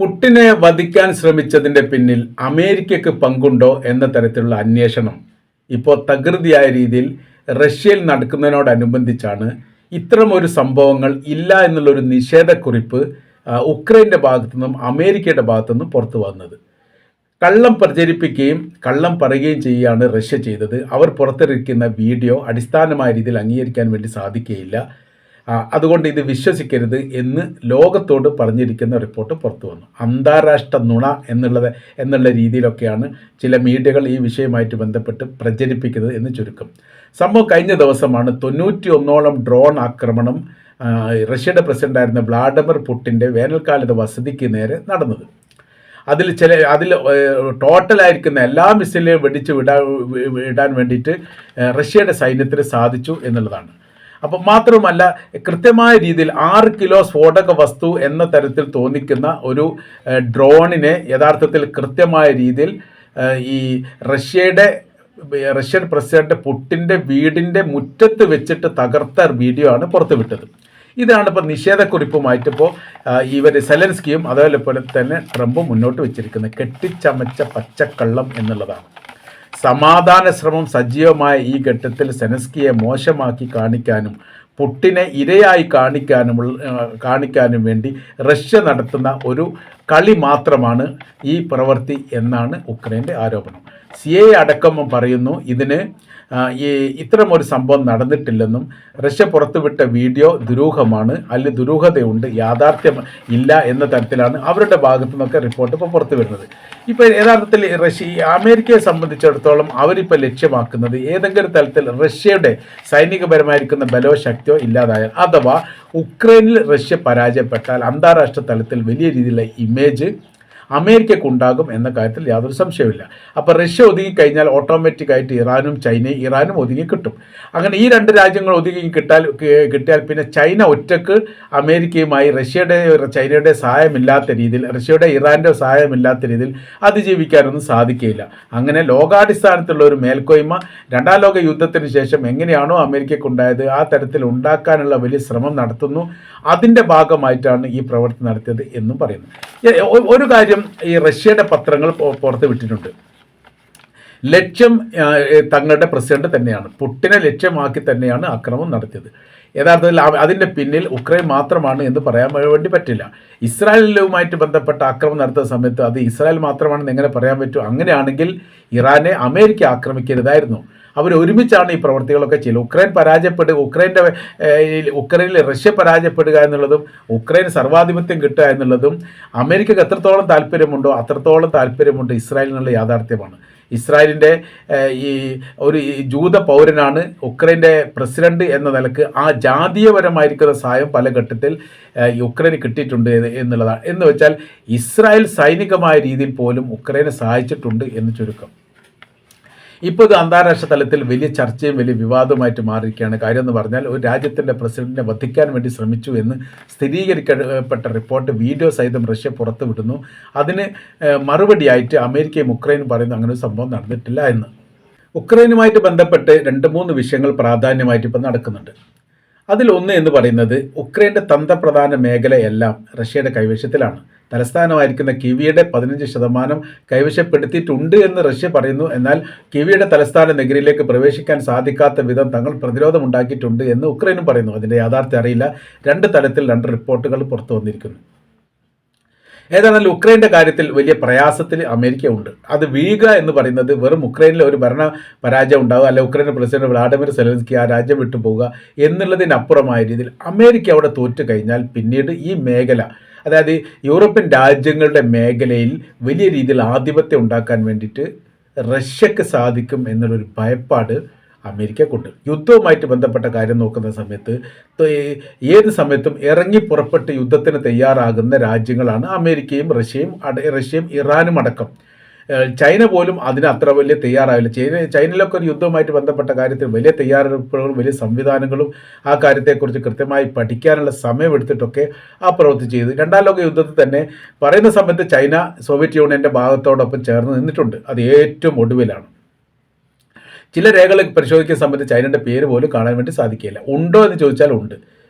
പുടിനെ വധിക്കാൻ ശ്രമിച്ചതിന്റെ പിന്നിൽ അമേരിക്കയ്ക്ക് പങ്കുണ്ടോ എന്ന തരത്തിലുള്ള അന്വേഷണം ഇപ്പോൾ തകൃതിയായ രീതിയിൽ റഷ്യയിൽ നടക്കുന്നതിനോടനുബന്ധിച്ചാണ് ഇത്തരമൊരു സംഭവങ്ങൾ ഇല്ല എന്നുള്ളൊരു നിഷേധക്കുറിപ്പ് ഉക്രൈൻ്റെ ഭാഗത്തുനിന്നും അമേരിക്കയുടെ ഭാഗത്തുനിന്നും പുറത്തു വന്നത്. കള്ളം പ്രചരിപ്പിക്കുകയും കള്ളം പറയുകയും ചെയ്യുകയാണ് റഷ്യ ചെയ്തത്. അവർ പുറത്തിറക്കുന്ന വീഡിയോ അടിസ്ഥാനമായ രീതിയിൽ അംഗീകരിക്കാൻ വേണ്ടി സാധിക്കുകയില്ല. അതുകൊണ്ട് ഇത് വിശ്വസിക്കരുത് എന്ന് ലോകത്തോട് പറഞ്ഞിരിക്കുന്ന റിപ്പോർട്ട് പുറത്തു വന്നു. അന്താരാഷ്ട്ര നുണ എന്നുള്ള രീതിയിലൊക്കെയാണ് ചില മീഡിയകൾ ഈ വിഷയവുമായിട്ട് ബന്ധപ്പെട്ട് പ്രചരിപ്പിക്കുന്നത് എന്ന് ചുരുക്കം. സംഭവം കഴിഞ്ഞ ദിവസമാണ് 91ഓളം ഡ്രോൺ ആക്രമണം റഷ്യയുടെ പ്രസിഡന്റായിരുന്ന വ്ളാഡിമിർ പുടിൻ്റെ വേനൽക്കാലത്തെ വസതിക്ക് നേരെ നടന്നത്. അതിൽ ടോട്ടലായിരിക്കുന്ന എല്ലാ മിസൈലുകളും വെടിച്ച് വിടാൻ വേണ്ടിയിട്ട് റഷ്യയുടെ സൈന്യത്തിന് സാധിച്ചു എന്നുള്ളതാണ്. അപ്പം മാത്രമല്ല, കൃത്യമായ രീതിയിൽ 6 കിലോ സ്ഫോടക വസ്തു എന്ന തരത്തിൽ തോന്നിക്കുന്ന ഒരു ഡ്രോണിനെ യഥാർത്ഥത്തിൽ കൃത്യമായ രീതിയിൽ ഈ റഷ്യൻ പ്രസിഡന്റ് പുടിൻ്റെ വീടിൻ്റെ മുറ്റത്ത് വെച്ചിട്ട് തകർത്ത വീഡിയോ ആണ് പുറത്തുവിട്ടത്. ഇതാണ് ഇപ്പോൾ നിഷേധക്കുറിപ്പുമായിട്ട് ഇവർ സെലൻസ്കിയും അതേപോലെ തന്നെ ട്രംപും മുന്നോട്ട് വെച്ചിരിക്കുന്നത്. കെട്ടിച്ചമച്ച പച്ചക്കള്ളം എന്നുള്ളതാണ്. സമാധാന ശ്രമം സജീവമായ ഈ ഘട്ടത്തിൽ സെലൻസ്കിയെ മോശമാക്കി കാണിക്കാനും പുടിനെ ഇരയായി കാണിക്കാനും വേണ്ടി റഷ്യ നടത്തുന്ന ഒരു കളി മാത്രമാണ് ഈ പ്രവൃത്തി എന്നാണ് ഉക്രൈൻ്റെ ആരോപണം. CIA അടക്കം പറയുന്നു ഇതിന് ഇത്തരമൊരു സംഭവം നടന്നിട്ടില്ലെന്നും റഷ്യ പുറത്തുവിട്ട വീഡിയോ ദുരൂഹമാണ്, അതിൽ ദുരൂഹതയുണ്ട്, യാഥാർത്ഥ്യം ഇല്ല എന്ന തരത്തിലാണ് അവരുടെ ഭാഗത്തു നിന്നൊക്കെ റിപ്പോർട്ട് ഇപ്പോൾ പുറത്തു വരുന്നത്. ഇപ്പോൾ യഥാർത്ഥത്തിൽ അമേരിക്കയെ സംബന്ധിച്ചിടത്തോളം അവരിപ്പോൾ ലക്ഷ്യമാക്കുന്നത് ഏതെങ്കിലും തരത്തിൽ റഷ്യയുടെ സൈനികപരമായിരിക്കുന്ന ബലോ ശക്തിയോ ഇല്ലാതായാൽ അഥവാ ഉക്രൈനിൽ റഷ്യ പരാജയപ്പെട്ടാൽ അന്താരാഷ്ട്ര തലത്തിൽ വലിയ രീതിയിലുള്ള ഇമേജ് അമേരിക്കക്കുണ്ടാകും എന്ന കാര്യത്തിൽ യാതൊരു സംശയവുമില്ല. അപ്പോൾ റഷ്യ ഒതുങ്ങിക്കഴിഞ്ഞാൽ ഓട്ടോമാറ്റിക്കായിട്ട് ഇറാനും ഒതുങ്ങി കിട്ടും. അങ്ങനെ ഈ രണ്ട് രാജ്യങ്ങൾ ഒതുങ്ങി കിട്ടിയാൽ പിന്നെ ചൈന ഒറ്റക്ക് അമേരിക്കയുമായി ചൈനയുടെ സഹായമില്ലാത്ത രീതിയിൽ, ഇറാൻ്റെ സഹായമില്ലാത്ത രീതിയിൽ അതിജീവിക്കാനൊന്നും സാധിക്കുകയില്ല. അങ്ങനെ ലോകാടിസ്ഥാനത്തുള്ള ഒരു മേൽക്കോയ്മ രണ്ടാം ലോക യുദ്ധത്തിന് ശേഷം എങ്ങനെയാണോ അമേരിക്കക്കുണ്ടായത് ആ തരത്തിൽ ഉണ്ടാക്കാനുള്ള വലിയ ശ്രമം നടത്തുന്നു. അതിൻ്റെ ഭാഗമായിട്ടാണ് ഈ പ്രവൃത്തി നടത്തിയത് എന്നും പറയുന്നു. ഒരു കാര്യം ഈ റഷ്യയുടെ പത്രങ്ങൾ പുറത്ത് വിട്ടിട്ടുണ്ട്. ലക്ഷ്യം തങ്ങളുടെ പ്രസിഡന്റ് തന്നെയാണ്. പുടിനെ ലക്ഷ്യമാക്കി തന്നെയാണ് ആക്രമണം നടത്തിയത്. യഥാർത്ഥത്തിൽ അതിൻ്റെ പിന്നിൽ ഉക്രൈൻ മാത്രമാണ് എന്ന് പറയാൻ വേണ്ടി പറ്റില്ല. ഇസ്രായേലുമായിട്ട് ബന്ധപ്പെട്ട ആക്രമണം നടത്തുന്ന സമയത്ത് അത് ഇസ്രായേൽ മാത്രമാണെന്ന് എങ്ങനെ പറയാൻ പറ്റും? അങ്ങനെയാണെങ്കിൽ ഇറാനെ അമേരിക്ക ആക്രമിക്കരുതായിരുന്നു. അവർ ഒരുമിച്ചാണ് ഈ പ്രവൃത്തികളൊക്കെ ചെയ്യുന്നത്. ഉക്രൈനിൽ റഷ്യ പരാജയപ്പെടുക എന്നുള്ളതും ഉക്രൈൻ സർവാധിപത്യം കിട്ടുക എന്നുള്ളതും അമേരിക്കക്ക് എത്രത്തോളം താല്പര്യമുണ്ടോ അത്രത്തോളം താല്പര്യമുണ്ട് ഇസ്രായേലിനുള്ള യാഥാർത്ഥ്യമാണ്. ഇസ്രായേലിൻ്റെ ഒരു ജൂത പൗരനാണ് ഉക്രൈൻ്റെ പ്രസിഡന്റ് എന്ന നിലക്ക് ആ ജാതീയപരമായിരിക്കുന്ന സഹായം പല ഘട്ടത്തിൽ ഉക്രൈന് കിട്ടിയിട്ടുണ്ട് എന്നുള്ളതാണ്. എന്ന് വെച്ചാൽ ഇസ്രായേൽ സൈനികമായ രീതിയിൽ പോലും ഉക്രൈനെ സഹായിച്ചിട്ടുണ്ട് എന്ന് ചുരുക്കം. ഇപ്പോൾ ഇത് അന്താരാഷ്ട്ര തലത്തിൽ വലിയ ചർച്ചയും വലിയ വിവാദവുമായിട്ട് മാറിയിരിക്കുകയാണ്. കാര്യം എന്ന് പറഞ്ഞാൽ ഒരു രാജ്യത്തിൻ്റെ പ്രസിഡന്റിനെ വധിക്കാൻ വേണ്ടി ശ്രമിച്ചു എന്ന് സ്ഥിരീകരിക്കപ്പെട്ട റിപ്പോർട്ട് വീഡിയോ സഹിതം റഷ്യ പുറത്തുവിടുന്നു. അതിന് മറുപടിയായിട്ട് അമേരിക്കയും ഉക്രൈനും പറയുന്നു അങ്ങനെ ഒരു സംഭവം നടന്നിട്ടില്ല എന്ന്. ഉക്രൈനുമായിട്ട് ബന്ധപ്പെട്ട് 2-3 വിഷയങ്ങൾ പ്രാധാന്യമായിട്ട് ഇപ്പോൾ നടക്കുന്നുണ്ട്. അതിലൊന്ന് എന്ന് പറയുന്നത് ഉക്രൈൻ്റെ തന്ത്രപ്രധാന മേഖലയെല്ലാം റഷ്യയുടെ കൈവശത്തിലാണ്. തലസ്ഥാനമായിരിക്കുന്ന കീവിയുടെ 15% കൈവശപ്പെടുത്തിയിട്ടുണ്ട് എന്ന് റഷ്യ പറയുന്നു. എന്നാൽ കീവിയുടെ തലസ്ഥാന നഗരിയിലേക്ക് പ്രവേശിക്കാൻ സാധിക്കാത്ത വിധം തങ്ങൾ പ്രതിരോധം ഉണ്ടാക്കിയിട്ടുണ്ട് എന്ന് ഉക്രൈനും പറയുന്നു. അതിൻ്റെ യാഥാർത്ഥ്യം അറിയില്ല. 2 തലത്തിൽ 2 റിപ്പോർട്ടുകൾ പുറത്തു വന്നിരിക്കുന്നു. ഏതായാലും ഉക്രൈൻ്റെ കാര്യത്തിൽ വലിയ പ്രയാസത്തിൽ അമേരിക്ക ഉണ്ട്. അത് വീഴുക എന്ന് പറയുന്നത് വെറും ഉക്രൈനിൽ ഒരു ഭരണ പരാജയം ഉണ്ടാവുക, അല്ലെ ഉക്രൈൻ പ്രസിഡന്റ് വ്ളാഡിമിർ സെലൻസ്കി ആ രാജ്യം വിട്ടു പോവുക എന്നുള്ളതിനപ്പുറമായ രീതിയിൽ അമേരിക്ക അവിടെ തോറ്റു കഴിഞ്ഞാൽ പിന്നീട് ഈ മേഖല, അതായത് യൂറോപ്യൻ രാജ്യങ്ങളുടെ മേഖലയിൽ വലിയ രീതിയിൽ ആധിപത്യം ഉണ്ടാക്കാൻ വേണ്ടിയിട്ട് റഷ്യക്ക് സാധിക്കും എന്നുള്ളൊരു ഭയപ്പാട് അമേരിക്കക്കുണ്ട്. യുദ്ധവുമായിട്ട് ബന്ധപ്പെട്ട കാര്യം നോക്കുന്ന സമയത്ത് ഏത് സമയത്തും ഇറങ്ങി പുറപ്പെട്ട് യുദ്ധത്തിന് തയ്യാറാകുന്ന രാജ്യങ്ങളാണ് അമേരിക്കയും റഷ്യയും ഇറാനും അടക്കം. ചൈന പോലും അതിന് അത്ര വലിയ തയ്യാറാവില്ല. ചൈനയിലൊക്കെ ഒരു യുദ്ധവുമായിട്ട് ബന്ധപ്പെട്ട കാര്യത്തിൽ വലിയ തയ്യാറെടുപ്പുകളും വലിയ സംവിധാനങ്ങളും ആ കാര്യത്തെക്കുറിച്ച് കൃത്യമായി പഠിക്കാനുള്ള സമയമെടുത്തിട്ടൊക്കെ ആ പ്രവൃത്തി ചെയ്തു. രണ്ടാം ലോക യുദ്ധത്തിൽ തന്നെ പറയുന്ന സമയത്ത് ചൈന സോവിയറ്റ് യൂണിയൻ്റെ ഭാഗത്തോടൊപ്പം ചേർന്ന് നിന്നിട്ടുണ്ട്. അത് ഏറ്റവും ഒടുവിലാണ്. ചില രേഖകൾ പരിശോധിക്കുന്ന സമയത്ത് ചൈനയുടെ പേര് പോലും കാണാൻ വേണ്ടി സാധിക്കില്ല. ഉണ്ടോ എന്ന് ചോദിച്ചാൽ ഉണ്ട്,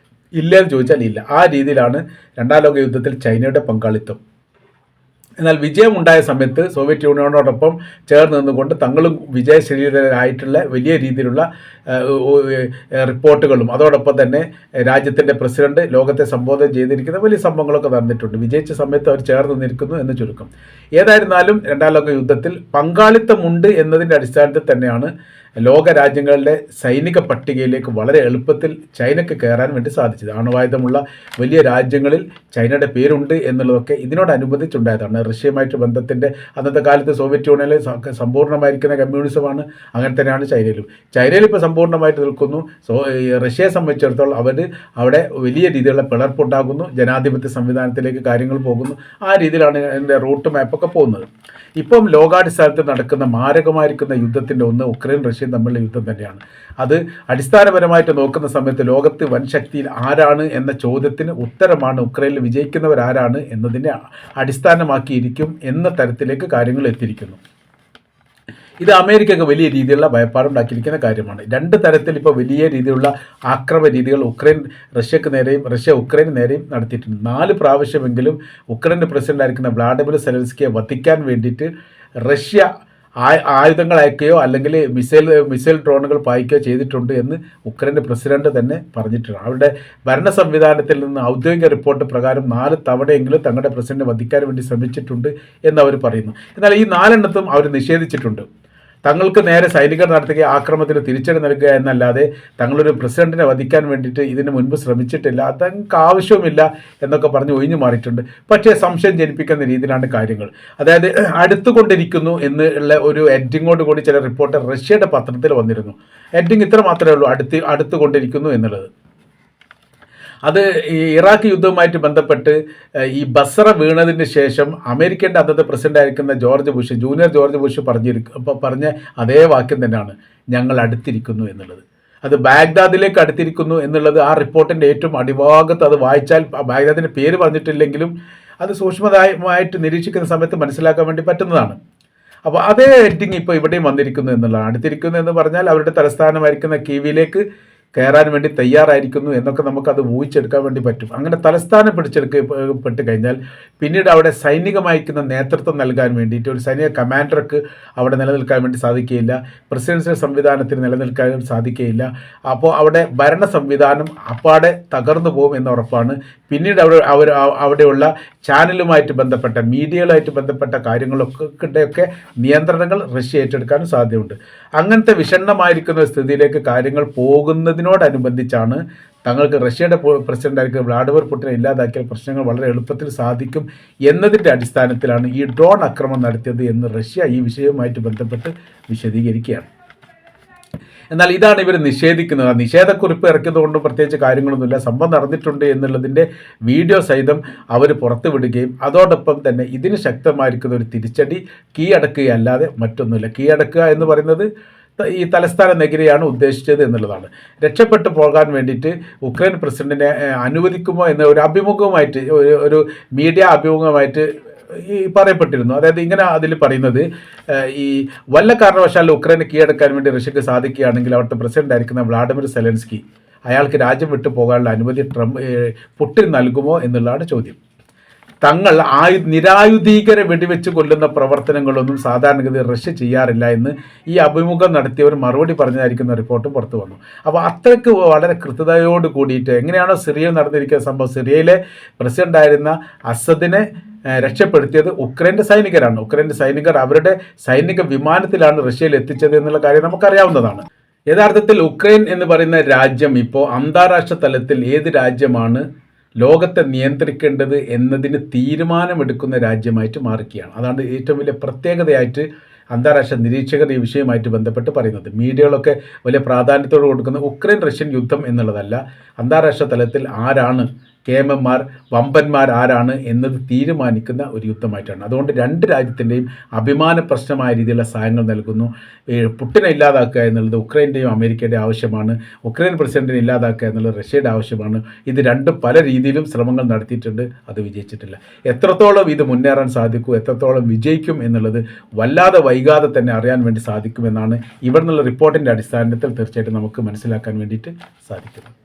ഇല്ല എന്ന് ചോദിച്ചാൽ ഇല്ല. ആ രീതിയിലാണ് രണ്ടാം ലോക യുദ്ധത്തിൽ ചൈനയുടെ പങ്കാളിത്തം. എന്നാൽ വിജയമുണ്ടായ സമയത്ത് സോവിയറ്റ് യൂണിയനോടൊപ്പം ചേർന്ന് നിന്നുകൊണ്ട് തങ്ങളും വിജയശ്രീലരായിട്ടുള്ള വലിയ രീതിയിലുള്ള റിപ്പോർട്ടുകളും അതോടൊപ്പം തന്നെ രാജ്യത്തിൻ്റെ പ്രസിഡന്റ് ലോകത്തെ സംബോധന ചെയ്തിരിക്കുന്ന വലിയ സംഭവങ്ങളൊക്കെ നടന്നിട്ടുണ്ട്. വിജയിച്ച സമയത്ത് അവർ ചേർന്ന് നിൽക്കുന്നു എന്ന് ചുരുക്കം. ഏതായിരുന്നാലും രണ്ടാം ലോക യുദ്ധത്തിൽ പങ്കാളിത്തമുണ്ട് എന്നതിൻ്റെ അടിസ്ഥാനത്തിൽ തന്നെയാണ് ലോക രാജ്യങ്ങളുടെ സൈനിക പട്ടികയിലേക്ക് വളരെ എളുപ്പത്തിൽ ചൈനയ്ക്ക് കയറാൻ വേണ്ടി സാധിച്ചത്. ആണവായുധമുള്ള വലിയ രാജ്യങ്ങളിൽ ചൈനയുടെ പേരുണ്ട് എന്നുള്ളതൊക്കെ ഇതിനോടനുബന്ധിച്ചുണ്ടായതാണ്. റഷ്യയുമായിട്ട് ബന്ധത്തിൻ്റെ അന്നത്തെ കാലത്ത് സോവിയറ്റ് യൂണിയനിൽ സമ്പൂർണ്ണമായിരിക്കുന്ന കമ്മ്യൂണിസമാണ്. അങ്ങനെ തന്നെയാണ് ചൈനയിലും. ചൈനയിൽ ഇപ്പോൾ സമ്പൂർണ്ണമായിട്ട് നിൽക്കുന്നു. റഷ്യയെ സംബന്ധിച്ചിടത്തോളം അവിടെ വലിയ രീതിയിലുള്ള പിളർപ്പുണ്ടാകുന്നു, ജനാധിപത്യ സംവിധാനത്തിലേക്ക് കാര്യങ്ങൾ പോകുന്നു. ആ രീതിയിലാണ് അതിൻ്റെ റൂട്ട് മാപ്പൊക്കെ പോകുന്നത്. ഇപ്പം ലോകാടിസ്ഥാനത്തിൽ നടക്കുന്ന മാരകമായിരിക്കുന്ന യുദ്ധത്തിൻ്റെ ഒന്ന് ഉക്രൈൻ റഷ്യയും തമ്മിലുള്ള യുദ്ധം തന്നെയാണ്. അത് അടിസ്ഥാനപരമായിട്ട് നോക്കുന്ന സമയത്ത് ലോകത്ത് വൻ ശക്തിയിൽ ആരാണ് എന്ന ചോദ്യത്തിന് ഉത്തരമാണ് ഉക്രൈനിൽ വിജയിക്കുന്നവരാരാണ് എന്നതിനെ അടിസ്ഥാനമാക്കിയിരിക്കും എന്ന തരത്തിലേക്ക് കാര്യങ്ങൾ എത്തിയിരിക്കുന്നു. ഇത് അമേരിക്കയ്ക്ക് വലിയ രീതിയിലുള്ള ഭയപ്പാടുണ്ടാക്കിയിരിക്കുന്ന കാര്യമാണ്. രണ്ട് തരത്തിൽ ഇപ്പോൾ വലിയ രീതിയിലുള്ള ആക്രമണ രീതികൾ റഷ്യക്ക് നേരെയും റഷ്യ ഉക്രൈന് നേരെയും നടത്തിയിട്ടുണ്ട്. 4 പ്രാവശ്യമെങ്കിലും ഉക്രൈൻ്റെ പ്രസിഡൻ്റായിരിക്കുന്ന വ്ളാഡിമിർ സെലൻസ്കിയെ വധിക്കാൻ വേണ്ടിയിട്ട് റഷ്യ ആയുധങ്ങൾ അയക്കുകയോ അല്ലെങ്കിൽ മിസൈൽ ഡ്രോണുകൾ പായിക്കുകയോ ചെയ്തിട്ടുണ്ട് എന്ന് ഉക്രൈൻ്റെ പ്രസിഡന്റ് തന്നെ പറഞ്ഞിട്ടുണ്ട്. അവരുടെ ഭരണ സംവിധാനത്തിൽ നിന്ന് ഔദ്യോഗിക റിപ്പോർട്ട് പ്രകാരം 4 തവണയെങ്കിലും തങ്ങളുടെ പ്രസിഡന്റിനെ വധിക്കാൻ വേണ്ടി ശ്രമിച്ചിട്ടുണ്ട് എന്നവർ പറയുന്നു. എന്നാൽ ഈ 4 അവർ നിഷേധിച്ചിട്ടുണ്ട്. തങ്ങൾക്ക് നേരെ സൈനികർ നടത്തിയ ആക്രമണത്തിന് തിരിച്ചടി നൽകുക എന്നല്ലാതെ തങ്ങളൊരു പ്രസിഡന്റിനെ വധിക്കാൻ വേണ്ടിയിട്ട് ഇതിന് മുൻപ് ശ്രമിച്ചിട്ടില്ല, തങ്ങൾക്ക് ആവശ്യവുമില്ല എന്നൊക്കെ പറഞ്ഞ് ഒഴിഞ്ഞു മാറിയിട്ടുണ്ട്. പക്ഷേ സംശയം ജനിപ്പിക്കുന്ന രീതിയിലാണ് കാര്യങ്ങൾ. അതായത് അടുത്തുകൊണ്ടിരിക്കുന്നു എന്നുള്ള ഒരു ഹെഡിങ്ങോട് കൂടി ചില റിപ്പോർട്ട് റഷ്യയുടെ പത്രത്തിൽ വന്നിരുന്നു. ഹെഡിങ് ഇത്ര മാത്രമേ ഉള്ളൂ, അടുത്തുകൊണ്ടിരിക്കുന്നു എന്നുള്ളത്. അത് ഈ ഇറാഖ് യുദ്ധവുമായിട്ട് ബന്ധപ്പെട്ട് ഈ ബസറ വീണതിന് ശേഷം അമേരിക്കൻ്റെ അന്നത്തെ പ്രസിഡൻ്റായിരിക്കുന്ന ജൂനിയർ ജോർജ് ബുഷ് പറഞ്ഞ അതേ വാക്യം തന്നെയാണ്, ഞങ്ങൾ അടുത്തിരിക്കുന്നു എന്നുള്ളത്. അത് ബാഗ്ദാദിലേക്ക് അടുത്തിരിക്കുന്നു എന്നുള്ളത് ആ റിപ്പോർട്ടിൻ്റെ ഏറ്റവും അടിഭാഗത്ത് അത് വായിച്ചാൽ ബാഗ്ദാദിൻ്റെ പേര് പറഞ്ഞിട്ടില്ലെങ്കിലും അത് സൂക്ഷ്മമായിട്ട് നിരീക്ഷിക്കുന്ന സമയത്ത് മനസ്സിലാക്കാൻ വേണ്ടി പറ്റുന്നതാണ്. അപ്പോൾ അതേ ഹെഡിങ് ഇപ്പോൾ ഇവിടെയും വന്നിരിക്കുന്നു എന്നുള്ളതാണ്. അടുത്തിരിക്കുന്നു എന്ന് പറഞ്ഞാൽ അവരുടെ തലസ്ഥാനമായിരിക്കുന്ന കീവിലേക്ക് കയറാൻ വേണ്ടി തയ്യാറായിരിക്കുന്നു എന്നൊക്കെ നമുക്കത് ഊഹിച്ചെടുക്കാൻ വേണ്ടി പറ്റും. അങ്ങനെ തലസ്ഥാനം പിടിച്ചെടുക്കപ്പെട്ട് കഴിഞ്ഞാൽ പിന്നീട് അവിടെ സൈനികമായിരിക്കുന്ന നേതൃത്വം നൽകാൻ വേണ്ടിയിട്ട് ഒരു സൈനിക കമാൻഡർക്ക് അവിടെ നിലനിൽക്കാൻ വേണ്ടി സാധിക്കുകയില്ല, പ്രസിഡൻഷ്യൽ സംവിധാനത്തിന് നിലനിൽക്കാൻ സാധിക്കുകയില്ല. അപ്പോൾ അവിടെ ഭരണ സംവിധാനം അപ്പാടെ തകർന്നു പോകും എന്ന ഉറപ്പാണ്. പിന്നീട് അവിടെയുള്ള ചാനലുമായിട്ട് ബന്ധപ്പെട്ട മീഡിയകളുമായിട്ട് ബന്ധപ്പെട്ട കാര്യങ്ങളൊക്കെ നിയന്ത്രണങ്ങൾ റഷ്യ ഏറ്റെടുക്കാനും സാധ്യതയുണ്ട്. അങ്ങനത്തെ വിഷണ്ണമായിരിക്കുന്ന സ്ഥിതിയിലേക്ക് കാര്യങ്ങൾ പോകുന്നതിനോടനുബന്ധിച്ചാണ് തങ്ങൾക്ക് റഷ്യയുടെ പ്രസിഡന്റായിരിക്കും വ്ളാഡിമിർ പുടിനെ ഇല്ലാതാക്കിയാൽ പ്രശ്നങ്ങൾ വളരെ എളുപ്പത്തിൽ സാധിക്കും എന്നതിൻ്റെ അടിസ്ഥാനത്തിലാണ് ഈ ഡ്രോൺ ആക്രമണം നടത്തിയത് എന്ന് റഷ്യ ഈ വിഷയവുമായിട്ട് ബന്ധപ്പെട്ട് വിശദീകരിക്കുകയാണ്. എന്നാൽ ഇതാണ് ഇവർ നിഷേധിക്കുന്നത്. നിഷേധക്കുറിപ്പ് ഇറക്കിയതുകൊണ്ട് പ്രത്യേകിച്ച് കാര്യങ്ങളൊന്നുമില്ല, സംഭവം നടന്നിട്ടുണ്ട് എന്നുള്ളതിൻ്റെ വീഡിയോ സഹിതം അവർ പുറത്തുവിടുകയും അതോടൊപ്പം തന്നെ ഇതിന് ശക്തമായിരിക്കുന്ന ഒരു തിരിച്ചടി കീഴടക്കുകയല്ലാതെ മറ്റൊന്നുമില്ല. കീഴടക്കുക എന്ന് പറയുന്നത് ഈ തലസ്ഥാന നഗരിയാണ് ഉദ്ദേശിച്ചത് എന്നുള്ളതാണ്. രക്ഷപ്പെട്ടു പോകാൻ വേണ്ടിയിട്ട് ഉക്രൈൻ പ്രസിഡന്റിനെ അനുവദിക്കുമോ എന്ന ഒരു അഭിമുഖമായിട്ട് ഒരു മീഡിയ അഭിമുഖമായിട്ട് ഈ പറയപ്പെട്ടിരുന്നു. അതായത് ഇങ്ങനെ അതിൽ പറയുന്നത്, ഈ വല്ല കാരണവശാലും ഉക്രൈനെ കീഴടക്കാൻ വേണ്ടി റഷ്യക്ക് സാധിക്കുകയാണെങ്കിൽ അവിടുത്തെ പ്രസിഡന്റ് ആയിരിക്കുന്ന വ്ളാഡിമിർ സെലൻസ്കി അയാൾക്ക് രാജ്യം വിട്ടു പോകാനുള്ള അനുമതി പുടിൻ നൽകുമോ എന്നുള്ളതാണ് ചോദ്യം. തങ്ങൾ നിരായുധീകര വെടിവെച്ച് കൊല്ലുന്ന പ്രവർത്തനങ്ങളൊന്നും സാധാരണഗതി റഷ്യ ചെയ്യാറില്ല എന്ന് ഈ അഭിമുഖം നടത്തിയവർ മറുപടി പറഞ്ഞതായിരിക്കുന്ന റിപ്പോർട്ടും പുറത്തു വന്നു. അപ്പോൾ അത്രയ്ക്ക് വളരെ കൃത്യതയോട് കൂടിയിട്ട് എങ്ങനെയാണോ സിറിയയിൽ നടന്നിരിക്കുന്ന സംഭവം, സിറിയയിലെ പ്രസിഡന്റായിരുന്ന അസദിനെ രക്ഷപ്പെടുത്തിയത് ഉക്രൈൻ്റെ സൈനികരാണ്. ഉക്രൈൻ്റെ സൈനികർ അവരുടെ സൈനിക വിമാനത്തിലാണ് റഷ്യയിൽ എത്തിച്ചത് എന്നുള്ള കാര്യം നമുക്കറിയാവുന്നതാണ്. യഥാർത്ഥത്തിൽ ഉക്രൈൻ എന്ന് പറയുന്ന രാജ്യം ഇപ്പോൾ അന്താരാഷ്ട്ര തലത്തിൽ ഏത് രാജ്യമാണ് ലോകത്തെ നിയന്ത്രിക്കേണ്ടത് എന്നതിന് തീരുമാനമെടുക്കുന്ന രാജ്യമായിട്ട് മാറുകയാണ്. അതാണ് ഏറ്റവും വലിയ പ്രത്യേകതയായിട്ട് അന്താരാഷ്ട്ര നിരീക്ഷകർ ഈ വിഷയവുമായിട്ട് ബന്ധപ്പെട്ട് പറയുന്നത്. മീഡിയകളൊക്കെ വലിയ പ്രാധാന്യത്തോട് കൊടുക്കുന്ന ഉക്രൈൻ റഷ്യൻ യുദ്ധം എന്നുള്ളതല്ല, അന്താരാഷ്ട്ര തലത്തിൽ ആരാണ് കേമന്മാർ വമ്പന്മാർ ആരാണ് എന്നത് തീരുമാനിക്കുന്ന ഒരു യുദ്ധമായിട്ടാണ്. അതുകൊണ്ട് രണ്ട് രാജ്യത്തിൻ്റെയും അഭിമാന പ്രശ്നമായ രീതിയിലുള്ള സഹായങ്ങൾ നൽകുന്നു. പുടിനെ ഇല്ലാതാക്കുക എന്നുള്ളത് ഉക്രൈൻ്റെയും അമേരിക്കയുടെയും ആവശ്യമാണ്. ഉക്രൈൻ പ്രസിഡന്റിനെ ഇല്ലാതാക്കുക എന്നുള്ളത് റഷ്യയുടെ ആവശ്യമാണ്. ഇത് രണ്ടും പല രീതിയിലും ശ്രമങ്ങൾ നടത്തിയിട്ടുണ്ട്, അത് വിജയിച്ചിട്ടില്ല. എത്രത്തോളം ഇത് മുന്നേറാൻ സാധിക്കും, എത്രത്തോളം വിജയിക്കും എന്നുള്ളത് വല്ലാതെ വൈകാതെ തന്നെ അറിയാൻ വേണ്ടി സാധിക്കുമെന്നാണ് ഇവിടെ നിന്നുള്ള റിപ്പോർട്ടിൻ്റെ അടിസ്ഥാനത്തിൽ തീർച്ചയായിട്ടും നമുക്ക് മനസ്സിലാക്കാൻ വേണ്ടിയിട്ട് സാധിക്കുന്നത്.